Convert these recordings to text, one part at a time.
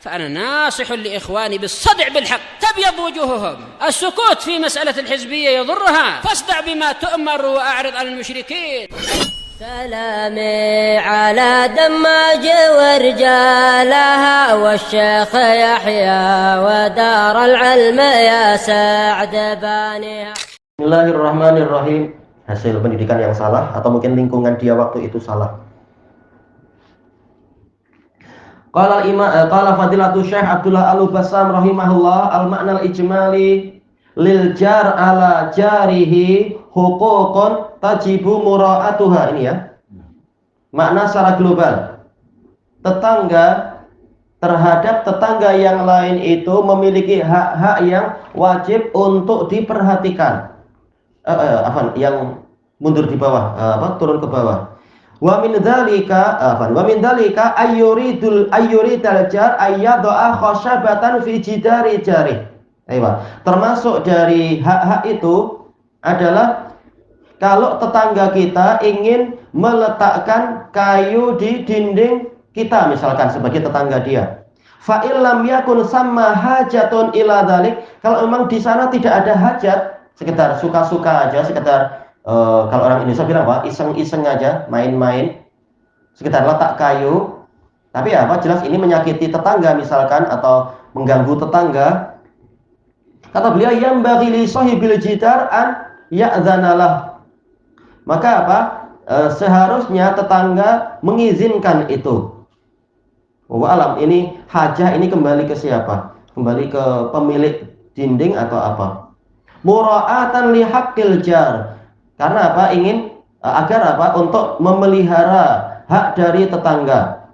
فأنا ناصح لإخواني بالصدع بالحق تبيض وجوههم. السكوت في مسألة الحزبية يضرها، فاصدع بما تؤمر وأعرض عن المشركين. سلامي على دماج ورجالها والشيخ يحيى ودار العلم يا سعد بانيها. Bismillahirrahmanirrahim. Hasil pendidikan yang salah atau mungkin lingkungan dia waktu itu salah. Qala fadilatu Syekh Abdullah Al-Bassam rahimahullah, al-ma'na al-ijmali lil jar ala jarihi huququn tajibu mura'atuha. Ini ya, makna secara global. Tetangga terhadap tetangga yang lain itu memiliki hak-hak yang wajib untuk diperhatikan. Yang mundur di bawah, turun ke bawah. Wa min dzalika ayyuridal jar ayyadha khashabatan fi jidari jari. Termasuk dari hak-hak itu adalah kalau tetangga kita ingin meletakkan kayu di dinding kita, misalkan sebagai tetangga dia. Fa illam yakun samma hajatun ila dzalik, kalau memang di sana tidak ada hajat, sekedar suka-suka aja, sekedar kalau orang Indonesia bilang apa, iseng-iseng aja, main-main, sekedar letak kayu, tapi jelas ini menyakiti tetangga misalkan atau mengganggu tetangga. Kata beliau, yang bagi li sahibil jidar an ya'dzanalah. Maka seharusnya tetangga mengizinkan itu. Alam, ini hajah ini kembali ke siapa? Kembali ke pemilik dinding atau apa? Mura'atan li haqqil jar. Karena ingin agar untuk memelihara hak dari tetangga.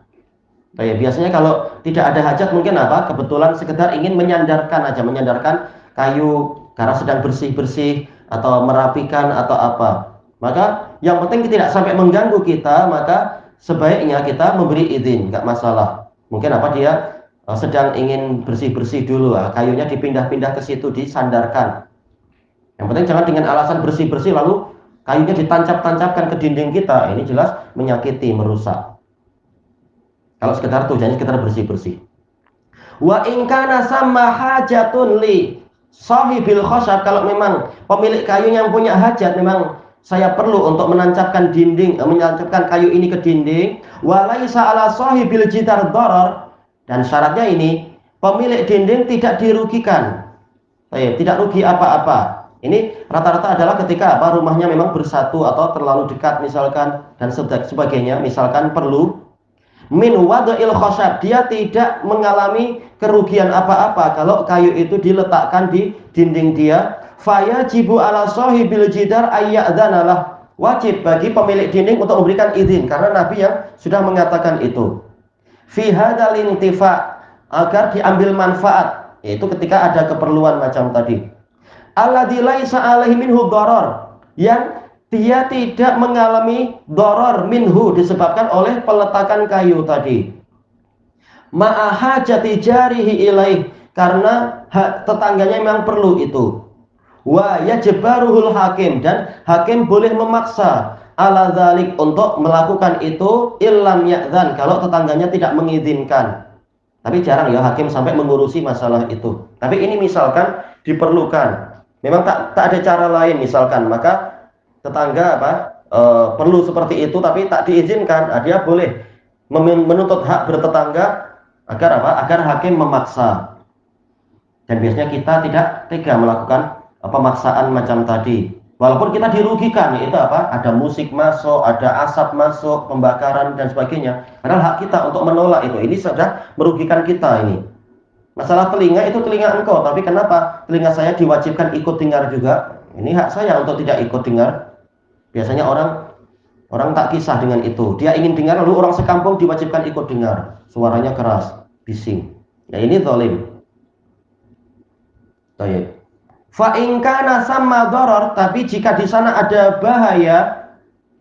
Biasanya kalau tidak ada hajat mungkin kebetulan sekedar ingin menyandarkan kayu karena sedang bersih-bersih atau merapikan atau apa. Maka yang penting tidak sampai mengganggu kita, maka sebaiknya kita memberi izin, nggak masalah. Mungkin dia sedang ingin bersih-bersih dulu, kayunya dipindah-pindah ke situ, disandarkan. Yang penting jangan dengan alasan bersih-bersih lalu kayunya ditancap-tancapkan ke dinding kita. Ini jelas menyakiti, merusak. Kalau sekedar tujuannya sekedar bersih-bersih. Wa in kana samma hajatun li sahibil khashab, kalau memang pemilik kayu yang punya hajat, memang saya perlu untuk menancapkan kayu ini ke dinding, wa laisa ala sahibil jidar darar, dan syaratnya ini pemilik dinding tidak dirugikan. Tidak rugi apa-apa. Ini rata-rata adalah ketika rumahnya memang bersatu atau terlalu dekat misalkan dan sebagainya, misalkan perlu min wada'il khashab, dia tidak mengalami kerugian apa-apa kalau kayu itu diletakkan di dinding dia. Fayajibu ala sahibil jidar ayyadzanalah, wajib bagi pemilik dinding untuk memberikan izin, karena Nabi yang sudah mengatakan itu. Fi hadzal intifa, agar diambil manfaat, yaitu ketika ada keperluan macam tadi. Alladzi laisa alaihi minhu darar, yang dia tidak mengalami darar minhu, disebabkan oleh peletakan kayu tadi. Ma'a hajati jarihi ilaih, karena tetangganya memang perlu itu. Wa yajbaruhul hakim, dan hakim boleh memaksa ala dzalik, untuk melakukan itu illam ya'dzan, kalau tetangganya tidak mengizinkan. Tapi jarang ya hakim sampai mengurusi masalah itu. Tapi ini misalkan diperlukan, memang tak ada cara lain misalkan, maka tetangga perlu seperti itu tapi tak diizinkan, dia boleh menuntut hak bertetangga agar hakim memaksa. Dan biasanya kita tidak tega melakukan pemaksaan macam tadi, walaupun kita dirugikan, yaitu ada musik masuk, ada asap masuk, pembakaran dan sebagainya, padahal hak kita untuk menolak itu, ini sudah merugikan kita. Ini masalah telinga, itu telinga engkau, tapi kenapa telinga saya diwajibkan ikut dengar juga? Ini hak saya untuk tidak ikut dengar. Biasanya orang tak kisah dengan itu, dia ingin dengar lalu orang sekampung diwajibkan ikut dengar, suaranya keras, bising. Ya ini zalim. Baik. Fa in kana samma darar, tapi jika di sana ada bahaya,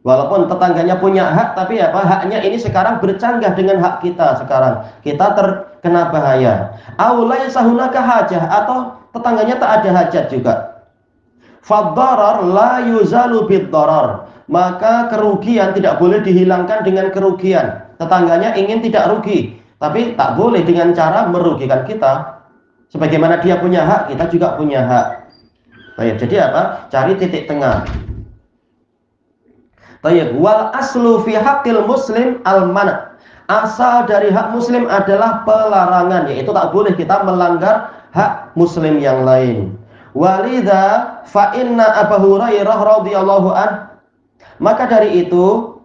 walaupun tetangganya punya hak, tapi haknya ini sekarang bercanggah dengan hak kita, sekarang kita terkena bahaya. Aw laisa hunaka hajah, atau tetangganya tak ada hajat juga. Fad-darar la yuzalu bid-darar, maka kerugian tidak boleh dihilangkan dengan kerugian. Tetangganya ingin tidak rugi, Tapi tak boleh dengan cara merugikan kita. Sebagaimana dia punya hak, kita juga punya hak. Baik, jadi apa? Cari titik tengah. Baik, wal aslu fi haqqil muslim al-mana'. Asal dari hak muslim adalah pelarangan, yaitu tak boleh kita melanggar hak muslim yang lain. Walidha fa inna Abu Hurairah radhiyallahu an, maka dari itu,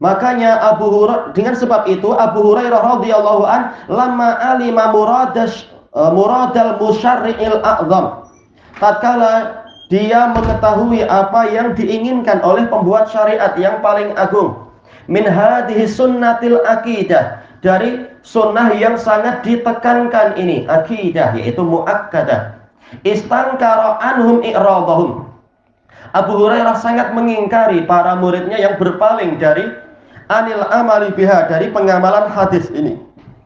makanya dengan sebab itu Abu Hurairah radhiyallahu an lamma alima muradal musyarri'il a'zam, tatkala dia mengetahui apa yang diinginkan oleh pembuat syariat yang paling agung, min hadhihi sunnatil aqidah, dari sunnah yang sangat ditekankan ini, aqidah yaitu muakkadah, istankara anhum i'radahum. Abu Hurairah sangat mengingkari para muridnya yang berpaling dari anil amali biha, dari pengamalan hadis ini,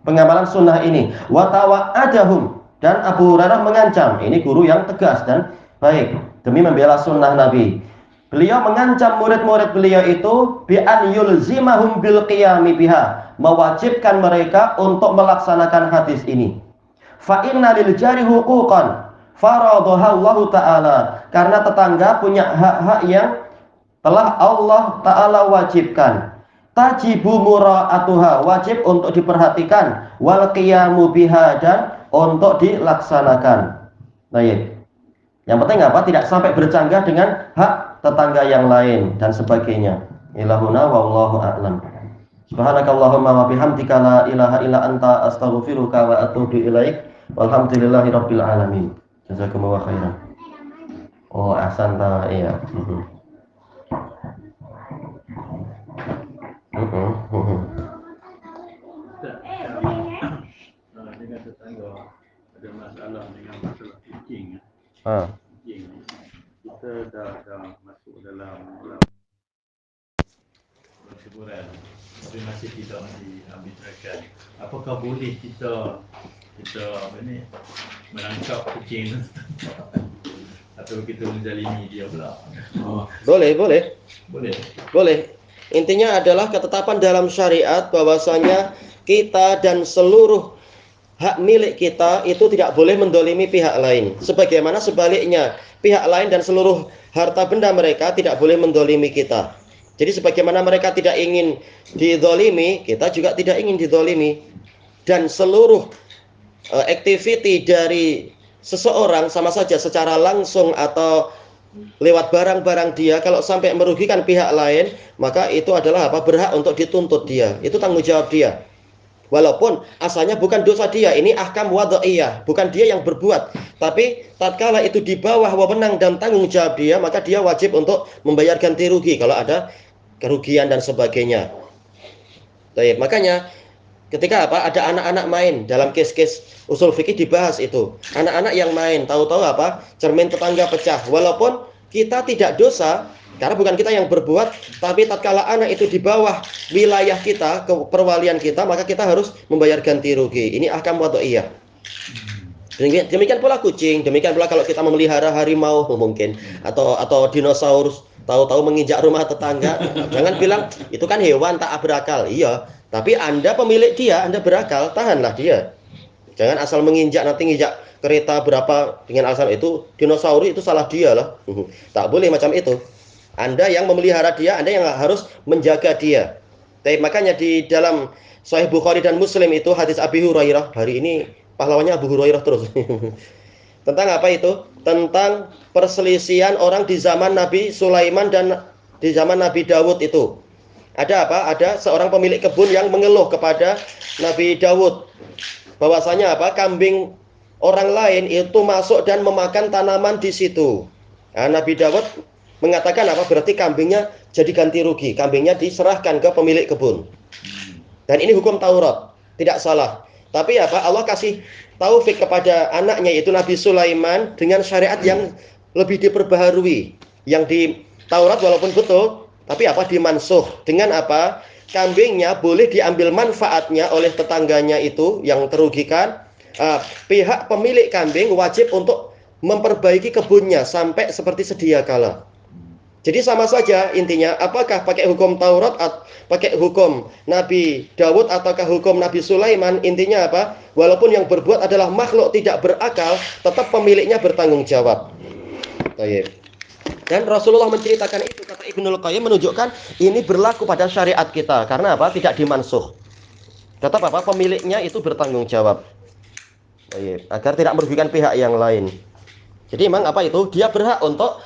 pengamalan sunnah ini. Wa tawa'adahum, dan Abu Hurairah mengancam, ini guru yang tegas dan baik demi membela sunnah Nabi. Beliau mengancam murid-murid beliau itu bi an yulzimahum bil qiyami biha, mewajibkan mereka untuk melaksanakan hadis ini. Fa inna lil jari huquqan faradhaha Allah Ta'ala, karena tetangga punya hak-hak yang telah Allah Ta'ala wajibkan. Tajibu mura'atuha, wajib untuk diperhatikan, wal qiyamu biha, dan untuk dilaksanakan. Baik. Yang penting apa? Tidak sampai bercanggah dengan hak tetangga yang lain dan sebagainya. Ilahuna wallahu a'lam. Subhanakallahumma wa bihamdika la ilaha illa anta astaghfiruka wa atubu ilaik. Walhamdulillahi rabbil alamin. Jazakumullah khairan. Oh, ahsanta, iya. Dengan tetangga ada masalah dengan masalah kucing. Kucing kita dah masuk dalam teguran, tapi masih tidak diarbitrakan. Apakah boleh kita menangkap kucing atau kita menzalimi dia pula? Boleh. Intinya adalah ketetapan dalam syariat bahwasanya kita dan seluruh hak milik kita itu tidak boleh mendolimi pihak lain. Sebagaimana sebaliknya, pihak lain dan seluruh harta benda mereka tidak boleh mendolimi kita. Jadi sebagaimana mereka tidak ingin didolimi, kita juga tidak ingin didolimi. Dan seluruh activity dari seseorang sama saja secara langsung atau lewat barang-barang dia, kalau sampai merugikan pihak lain, maka itu adalah berhak untuk dituntut dia. Itu tanggung jawab dia. Walaupun asalnya bukan dosa dia, ini ahkam wada'iyah, bukan dia yang berbuat. Tapi tatkala itu di bawah wewenang dan tanggung jawab dia, maka dia wajib untuk membayar ganti rugi kalau ada kerugian dan sebagainya. Baik, makanya ketika ada anak-anak main, dalam kes-kes usul fikih dibahas itu. Anak-anak yang main, tahu-tahu cermin tetangga pecah. Walaupun kita tidak dosa, karena bukan kita yang berbuat, tapi tatkala anak itu di bawah wilayah kita, keperwalian kita, maka kita harus membayar ganti rugi. Ini ahkam wada'iyah. Demikian pula kucing, demikian pula kalau kita memelihara harimau mungkin, atau dinosaurus, tahu-tahu menginjak rumah tetangga. Jangan bilang itu kan hewan tak berakal. Iya, tapi Anda pemilik dia, Anda berakal, tahanlah dia. Jangan asal menginjak, nanti nginjak kereta berapa dengan alasan itu dinosaurus, itu salah dia lah. Tak boleh macam itu. Anda yang memelihara dia, Anda yang harus menjaga dia. Tapi makanya di dalam Sahih Bukhari dan Muslim itu hadis Abi Hurairah, hari ini pahlawannya Abu Hurairah terus. Tentang apa itu? Tentang perselisihan orang di zaman Nabi Sulaiman dan di zaman Nabi Dawud itu. Ada apa? Ada seorang pemilik kebun yang mengeluh kepada Nabi Dawud bahwasanya kambing orang lain itu masuk dan memakan tanaman di situ. Nah, Nabi Dawud mengatakan berarti kambingnya jadi ganti rugi, kambingnya diserahkan ke pemilik kebun. Dan ini hukum Taurat, tidak salah. Tapi Allah kasih taufik kepada anaknya yaitu Nabi Sulaiman dengan syariat yang lebih diperbaharui. Yang di Taurat walaupun betul, tapi dimansuh dengan kambingnya boleh diambil manfaatnya oleh tetangganya itu yang terugikan. Pihak pemilik kambing wajib untuk memperbaiki kebunnya sampai seperti sedia kala. Jadi sama saja intinya, apakah pakai hukum Taurat atau pakai hukum Nabi Daud ataukah hukum Nabi Sulaiman, intinya apa? Walaupun yang berbuat adalah makhluk tidak berakal, tetap pemiliknya bertanggung jawab. Baik. Dan Rasulullah menceritakan itu, kata Ibnul Qayyim, menunjukkan ini berlaku pada syariat kita. Karena apa? Tidak dimansuh. Tetap apa? Pemiliknya itu bertanggung jawab. Baik. Agar tidak merugikan pihak yang lain. Jadi memang apa itu? Dia berhak untuk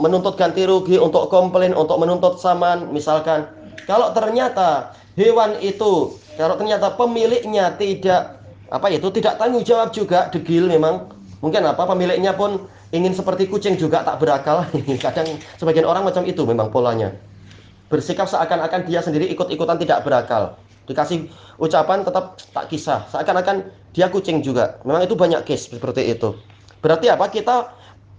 menuntut ganti rugi, untuk komplain, untuk menuntut saman. Misalkan kalau ternyata hewan itu, kalau ternyata pemiliknya tidak tidak tanggung jawab juga, degil memang. Mungkin apa, pemiliknya pun ingin seperti kucing juga, tak berakal. Kadang sebagian orang macam itu memang polanya. Bersikap seakan-akan dia sendiri ikut-ikutan tidak berakal. Dikasih ucapan tetap tak kisah, seakan-akan dia kucing juga. Memang itu banyak case seperti itu. Berarti apa? Kita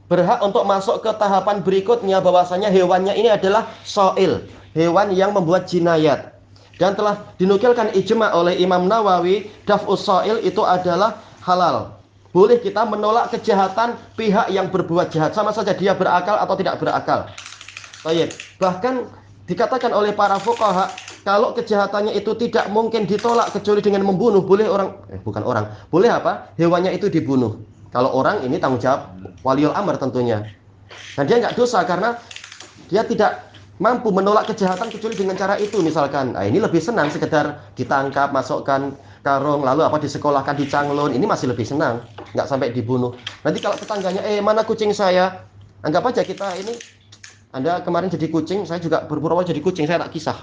berhak untuk masuk ke tahapan berikutnya, bahwasanya hewannya ini adalah soil, hewan yang membuat jinayat. Dan telah dinukilkan ijma oleh Imam Nawawi, daf'us soil itu adalah halal. Boleh kita menolak kejahatan pihak yang berbuat jahat, sama saja dia berakal atau tidak berakal. Baik. Bahkan dikatakan oleh para fuqaha, kalau kejahatannya itu tidak mungkin ditolak kecuali dengan membunuh, boleh boleh apa? Hewannya itu dibunuh. Kalau orang ini tanggung jawab waliul amr tentunya. Dan dia nggak dosa karena dia tidak mampu menolak kejahatan kecuali dengan cara itu. Misalkan, ini lebih senang sekedar ditangkap, masukkan karung, lalu disekolahkan, dicanglon. Ini masih lebih senang, nggak sampai dibunuh. Nanti kalau tetangganya, mana kucing saya? Anggap aja kita ini, Anda kemarin jadi kucing, saya juga berpura-pura jadi kucing, saya tak kisah.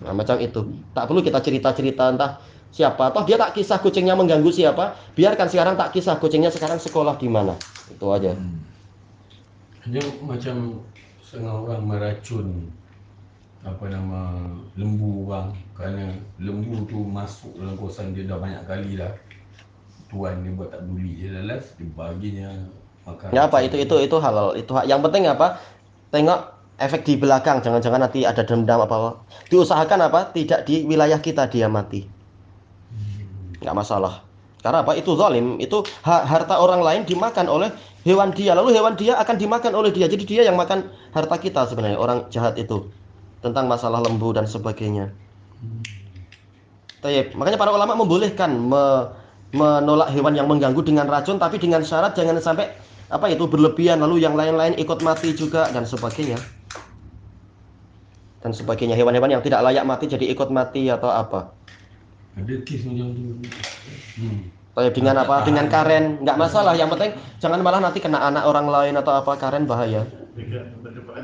Nah, macam itu. Tak perlu kita cerita-cerita entah siapa, toh dia tak kisah kucingnya mengganggu siapa, biarkan sekarang tak kisah kucingnya sekarang sekolah di mana. Itu aja. Dia macam setengah orang meracun lembu orang, kerana lembu tu masuk dalam kawasan dia dah banyak kali dah. Tuan dia buat tak peduli, dia lalas, dia baginya makan. Ya apa itu halal, itu hak. Yang penting apa? Tengok efek di belakang, jangan-jangan nanti ada dendam apa. Diusahakan tidak di wilayah kita dia mati. Nggak masalah. Karena itu zalim, itu harta orang lain dimakan oleh hewan dia, lalu hewan dia akan dimakan oleh dia. Jadi dia yang makan harta kita sebenarnya, orang jahat itu. Tentang masalah lembu dan sebagainya. Makanya para ulama membolehkan menolak hewan yang mengganggu dengan racun, tapi dengan syarat jangan sampai berlebihan, lalu yang lain-lain ikut mati juga dan sebagainya. Dan sebagainya, hewan-hewan yang tidak layak mati jadi ikut mati atau apa. Ada kes macam tu. Dengan dengan karen nggak masalah, yang penting jangan malah nanti kena anak orang lain atau karen bahaya. Dekat tempat